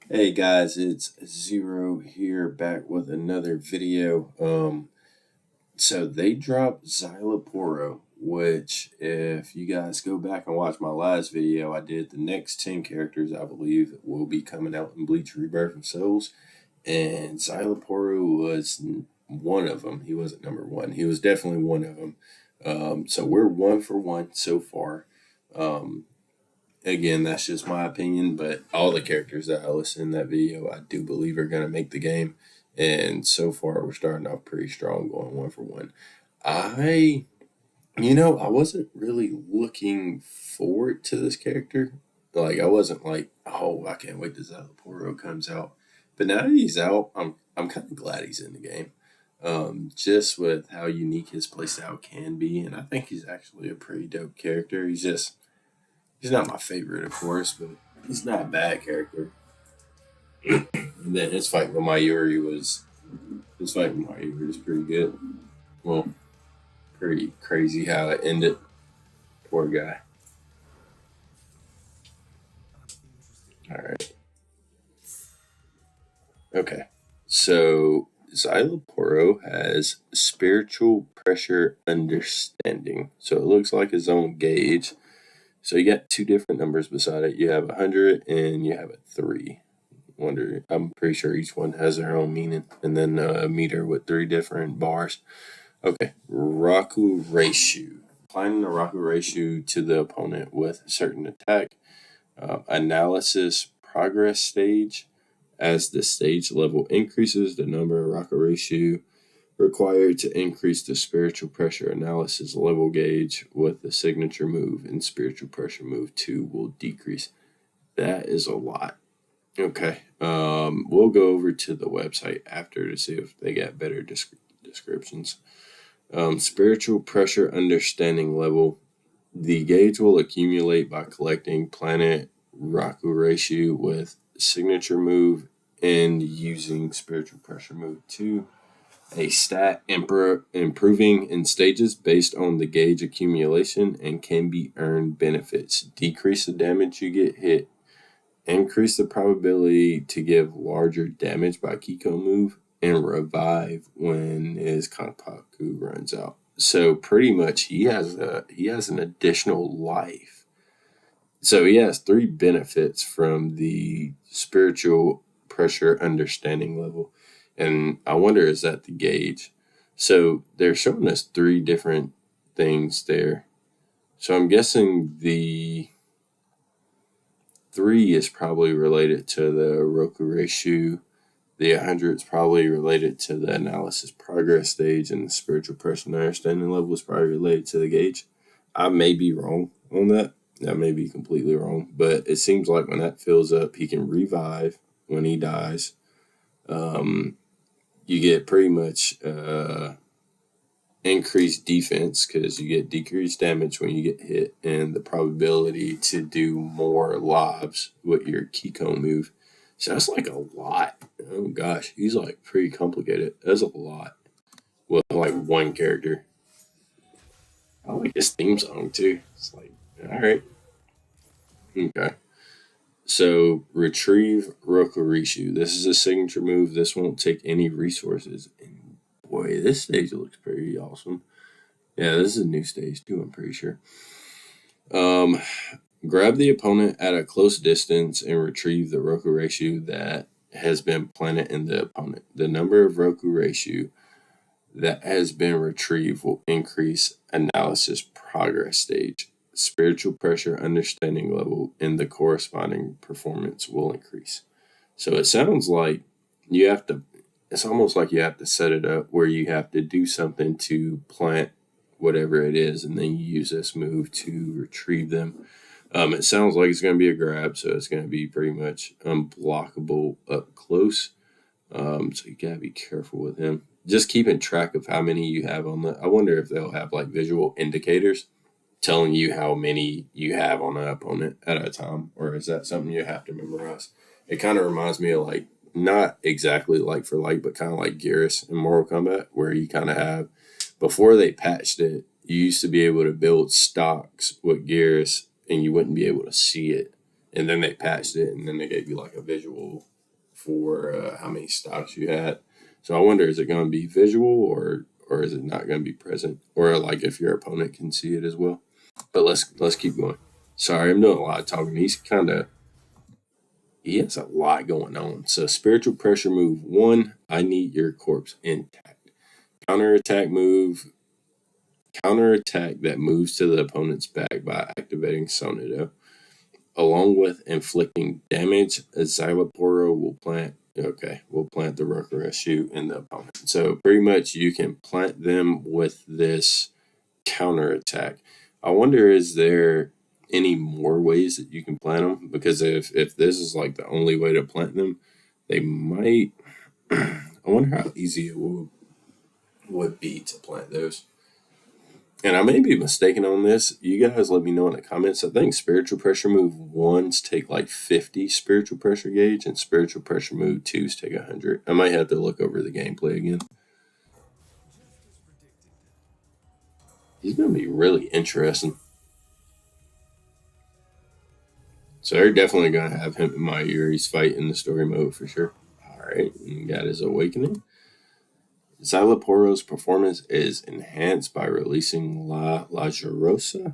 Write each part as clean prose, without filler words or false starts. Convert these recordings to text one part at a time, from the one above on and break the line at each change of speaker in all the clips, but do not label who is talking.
Hey guys, it's Zero here back with another video. So they dropped Szayelaporro, which if you guys go back and watch my last video, I did the next 10 characters I believe will be coming out in Bleach Rebirth of Souls. And Szayelaporro was one of them. He wasn't number one. He was definitely one of them. So we're one for one so far. Um, Again, that's just my opinion, but all the characters that I listed in that video, I do believe are going to make the game. And so far, we're starting off pretty strong, going one for one. I, I wasn't really looking forward to this character. Like, I wasn't like, oh, I can't wait till Zalaporo comes out. But now that he's out, I'm kind of glad he's in the game. Just with how unique his playstyle can be, and I think he's actually a pretty dope character. He's not my favorite, of course, but he's not a bad character. And then his fight with Mayuri was pretty good. Well, pretty crazy how it ended. Poor guy. All right. Okay. So Xyloporo has spiritual pressure understanding. So it looks like his own gauge. So you got two different numbers beside it. You have 100 and you have a 3. I'm pretty sure each one has their own meaning, and then a meter with 3 different bars. Okay, Raku Reishu. Applying the Raku Reishu to the opponent with a certain attack. Analysis progress stage. As the stage level increases, the number of Raku Reishu required to increase the spiritual pressure analysis level gauge with the signature move and spiritual pressure move 2 will decrease. That is a lot. Okay. We'll go over to the website after to see if they got better descriptions. Spiritual pressure understanding level. The gauge will accumulate by collecting planet Raku ratio with signature move and using spiritual pressure move 2. A stat improving in stages based on the gauge accumulation and can be earned benefits. Decrease the damage you get hit. Increase the probability to give larger damage by Kiko move and revive when his Kanpaku runs out. So pretty much he has an additional life. So he has 3 benefits from the spiritual pressure understanding level. And I wonder, is that the gauge? So they're showing us 3 different things there. So I'm guessing the 3 is probably related to the Roku ratio. The 100 is probably related to the analysis progress stage, and the spiritual personal understanding level is probably related to the gauge. I may be wrong on that. I may be completely wrong, but it seems like when that fills up, he can revive when he dies. You get pretty much increased defense because you get decreased damage when you get hit, and the probability to do more lobs with your Kiko move. So that's like a lot. Oh gosh, he's like pretty complicated. That's a lot. Well, like one character. I like his theme song too. It's like, all right, okay. So retrieve Rokurishu. This is a signature move. This won't take any resources. And boy, this stage looks pretty awesome. Yeah, this is a new stage too, I'm pretty sure. Grab the opponent at a close distance and retrieve the Roku ratio that has been planted in the opponent. The number of Roku ratio that has been retrieved will increase analysis progress stage. Spiritual pressure understanding level and the corresponding performance will increase. So it sounds like it's almost like you have to set it up where you have to do something to plant whatever it is, and then you use this move to retrieve them. It sounds like it's going to be a grab, so it's going to be pretty much unblockable up close. So you got to be careful with him. Just keeping track of how many you have on the. I wonder if they'll have like visual indicators telling you how many you have on an opponent at a time, or is that something you have to memorize? It kind of reminds me of like, not exactly like for like, but kind of like Geras in Mortal Kombat, where you kind of have, before they patched it, you used to be able to build stocks with Geras and you wouldn't be able to see it and then they patched it, and then they gave you like a visual for how many stocks you had. So I wonder, is it going to be visual or is it not going to be present, or like if your opponent can see it as well? But let's keep going. Sorry, I'm doing a lot of talking. He has a lot going on. So spiritual pressure move 1, I need your corpse intact. Counterattack move, counterattack that moves to the opponent's back by activating Sonato. Along with inflicting damage, Szayelaporro will plant the Rokurou shoot in the opponent. So pretty much you can plant them with this counterattack. I wonder, is there any more ways that you can plant them? Because if this is like the only way to plant them, they might. I wonder how easy it would be to plant those. And I may be mistaken on this. You guys let me know in the comments. I think spiritual pressure move 1s take like 50 spiritual pressure gauge, and spiritual pressure move 2s take 100. I might have to look over the gameplay again. He's going to be really interesting. So they're definitely going to have him in my ear. He's fighting the story mode for sure. All right, and got his awakening. Szayelaporro's performance is enhanced by releasing La Jarosa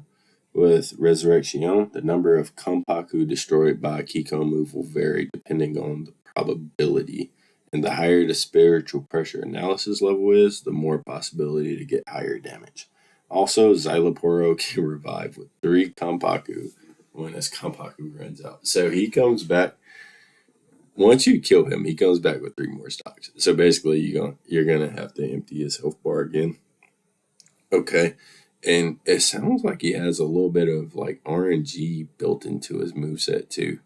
with Resurrection. The number of Kompaku destroyed by a Kiko move will vary depending on the probability. And the higher the spiritual pressure analysis level is, the more possibility to get higher damage. Also, Szayelaporro can revive with 3 Kompaku when his Kompaku runs out. So he comes back. Once you kill him, he comes back with 3 more stocks. So basically, you're gonna have to empty his health bar again. Okay, and it sounds like he has a little bit of like RNG built into his moveset too,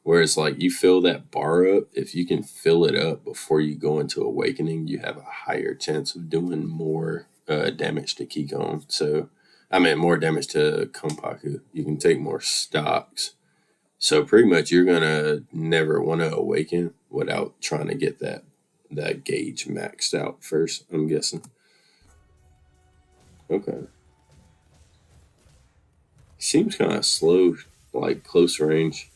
where it's like you fill that bar up. If you can fill it up before you go into awakening, you have a higher chance of doing more damage to Kikon. So, I mean, more damage to Kompaku. You can take more stocks. So pretty much you're going to never want to awaken without trying to get that gauge maxed out first, I'm guessing. Okay. Seems kind of slow, like close range.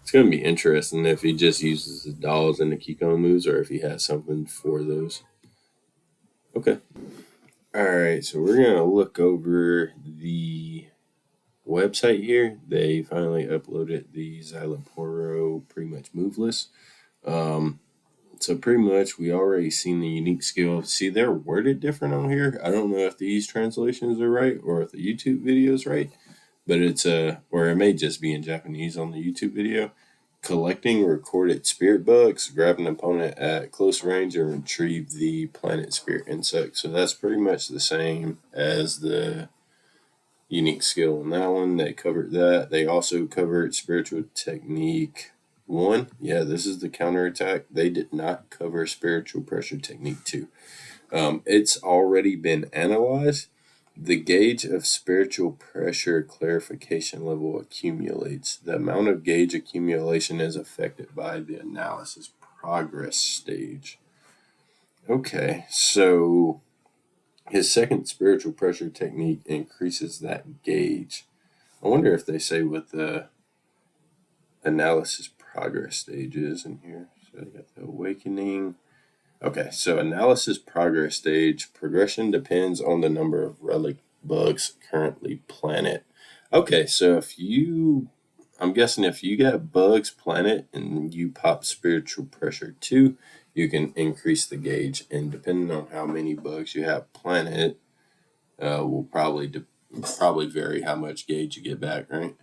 It's going to be interesting if he just uses the dolls and the Kiko moves or if he has something for those. Okay. All right, so we're going to look over the website here. They finally uploaded the Szayelaporro pretty much move list. So pretty much we already seen the unique skill. See, they're worded different on here. I don't know if these translations are right or if the YouTube video is right, but it's or it may just be in Japanese on the YouTube video. Collecting recorded spirit bugs, grab an opponent at close range and retrieve the planet spirit insect. So that's pretty much the same as the unique skill in that one. They covered that. They also covered spiritual technique 1. Yeah, this is the counterattack. They did not cover spiritual pressure technique 2. It's already been analyzed. The gauge of spiritual pressure clarification level accumulates. The amount of gauge accumulation is affected by the analysis progress stage. Okay, so his second spiritual pressure technique increases that gauge. I wonder if they say what the analysis progress stage is in here. So I got the awakening. Okay, so analysis progress stage. Progression depends on the number of relic bugs currently planted. Okay, so I'm guessing if you got bugs planted and you pop spiritual pressure 2, you can increase the gauge. And depending on how many bugs you have planted, will probably vary how much gauge you get back, right?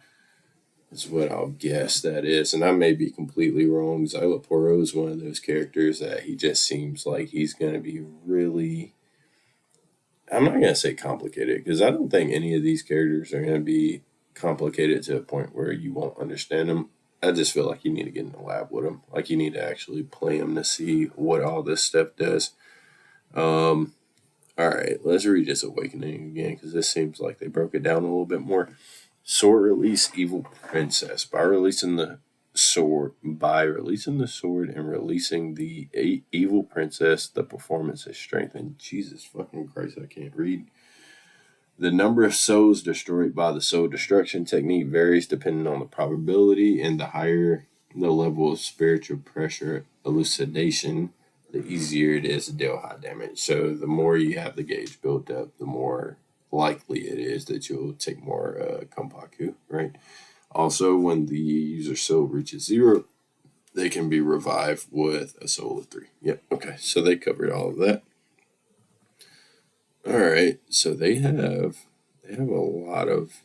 That's what I'll guess that is. And I may be completely wrong. Szayelaporro is one of those characters that he just seems like he's going to be really, I'm not going to say complicated, because I don't think any of these characters are going to be complicated to a point where you won't understand them. I just feel like you need to get in the lab with them. Like you need to actually play them to see what all this stuff does. All right, let's read this awakening again, because this seems like they broke it down a little bit more. Sword release evil princess. By releasing the sword and releasing the evil princess, the performance is strengthened. Jesus fucking Christ, I can't read. The number of souls destroyed by the soul destruction technique varies depending on the probability, and the higher the level of spiritual pressure elucidation, the easier it is to deal high damage. So the more you have the gauge built up, the more likely it is that you'll take more Kompaku, right? Also, when the user soul reaches 0, they can be revived with a soul of 3. Yep, okay, so they covered all of that. All right, so they have a lot of.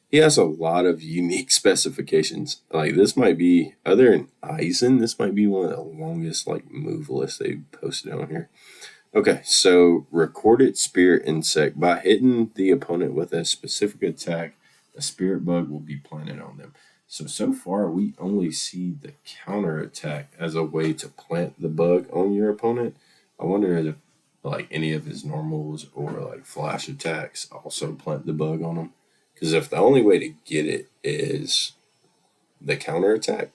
He has a lot of unique specifications. Like this might be, other than Eisen, this might be one of the longest like move lists they posted on here. Okay, so recorded spirit insect. By hitting the opponent with a specific attack, a spirit bug will be planted on them. So far we only see the counter attack as a way to plant the bug on your opponent. I wonder if like any of his normals or like flash attacks also plant the bug on him. Because if the only way to get it is the counter attack,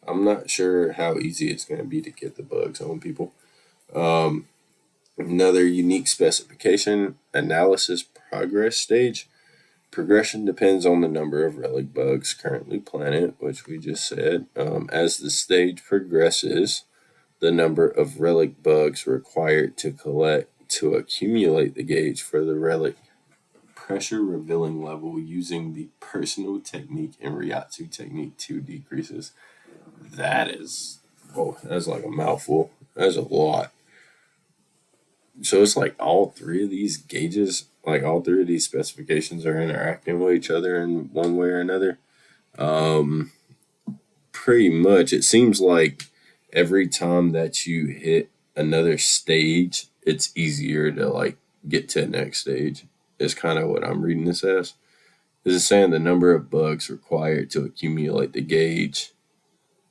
I'm not sure how easy it's going to be to get the bugs on people. Another unique specification, analysis progress stage. Progression depends on the number of relic bugs currently planted, which we just said. As the stage progresses, the number of relic bugs required to collect to accumulate the gauge for the relic pressure revealing level using the personal technique and Ryatsu technique 2 decreases. That's like a mouthful. That's a lot. So it's like all three of these gauges, like all three of these specifications are interacting with each other in one way or another. Pretty much, it seems like every time that you hit another stage, it's easier to like get to the next stage. Is kind of what I'm reading this as. This is saying the number of bugs required to accumulate the gauge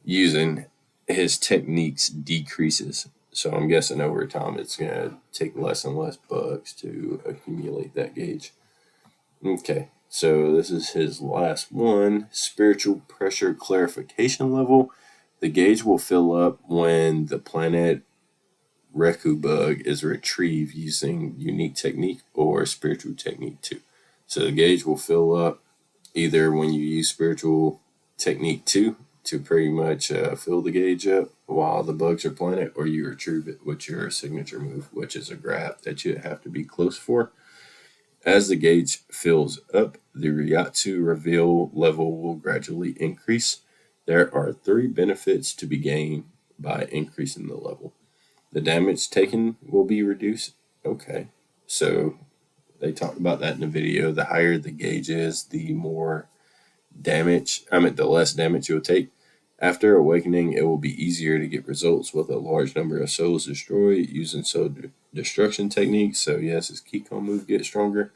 using his techniques decreases. So I'm guessing over time it's going to take less and less bugs to accumulate that gauge. Okay, so this is his last one, spiritual pressure clarification level. The gauge will fill up when the planet Reku bug is retrieved using unique technique or spiritual technique 2. So the gauge will fill up either when you use spiritual technique 2 to pretty much fill the gauge up while the bugs are planted, or you retrieve it with your signature move, which is a grab that you have to be close for. As the gauge fills up, the Ryatsu reveal level will gradually increase. There are 3 benefits to be gained by increasing the level. The damage taken will be reduced. Okay, so they talked about that in the video. The higher the gauge is, the more damage, the less damage you'll take. After awakening, it will be easier to get results with a large number of souls destroyed using soul destruction techniques. So yes, his Kikon move gets stronger.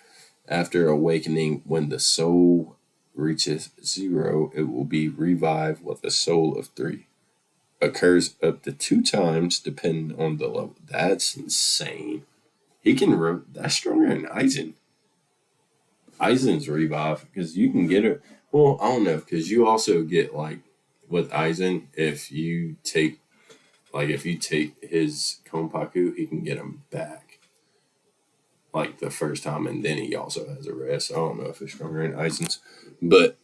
After awakening, when the soul reaches 0, it will be revived with a soul of 3. Occurs up to 2 times depending on the level. That's insane. He can that's stronger than Eisen. Eisen's revive because you can get it. Well, I don't know, because you also get like with Eisen, if you take his Konpaku, he can get him back like the first time, and then he also has a rest. I don't know if it's stronger than Eisen's, but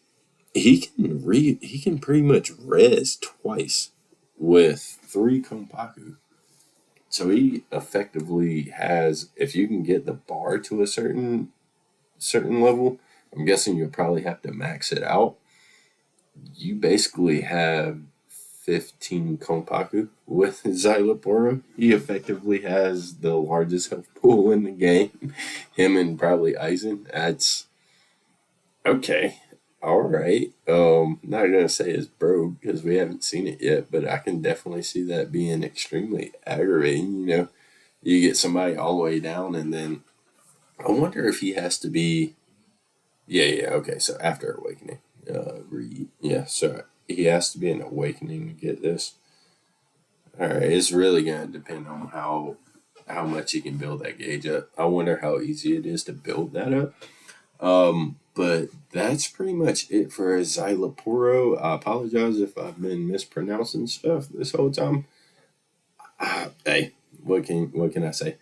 he can pretty much res twice with 3 Konpaku. So he effectively has, if you can get the bar to a certain level, I'm guessing you'll probably have to max it out. You basically have 15 Konpaku with Szayelaporro. He effectively has the largest health pool in the game. Him and probably Eisen. That's okay. All right. Not gonna say it's broke because we haven't seen it yet, but I can definitely see that being extremely aggravating. You know, you get somebody all the way down, and then I wonder if he has to be. Yeah. Okay. So after awakening, So he has to be an awakening to get this. All right. It's really gonna depend on how much he can build that gauge up. I wonder how easy it is to build that up. But that's pretty much it for Szayelaporro. I apologize if I've been mispronouncing stuff this whole time. Hey, what can I say?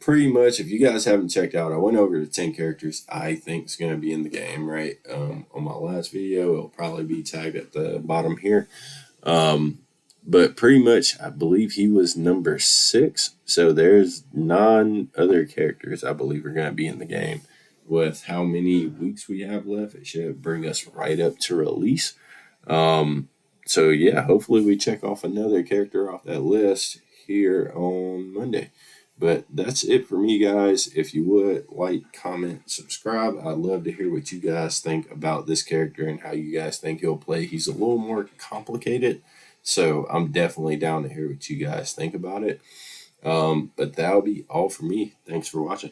pretty much, if you guys haven't checked out, I went over the 10 characters I think is going to be in the game, right? On my last video, it'll probably be tagged at the bottom here. But pretty much, I believe he was number 6. So there's 9 other characters I believe are going to be in the game. With how many weeks we have left, it should bring us right up to release. So yeah, hopefully we check off another character off that list here on Monday. But that's it for me, guys. If you would like, comment, subscribe. I'd love to hear what you guys think about this character and how you guys think he'll play. He's a little more complicated, so I'm definitely down to hear what you guys think about it. But that'll be all for me. Thanks for watching.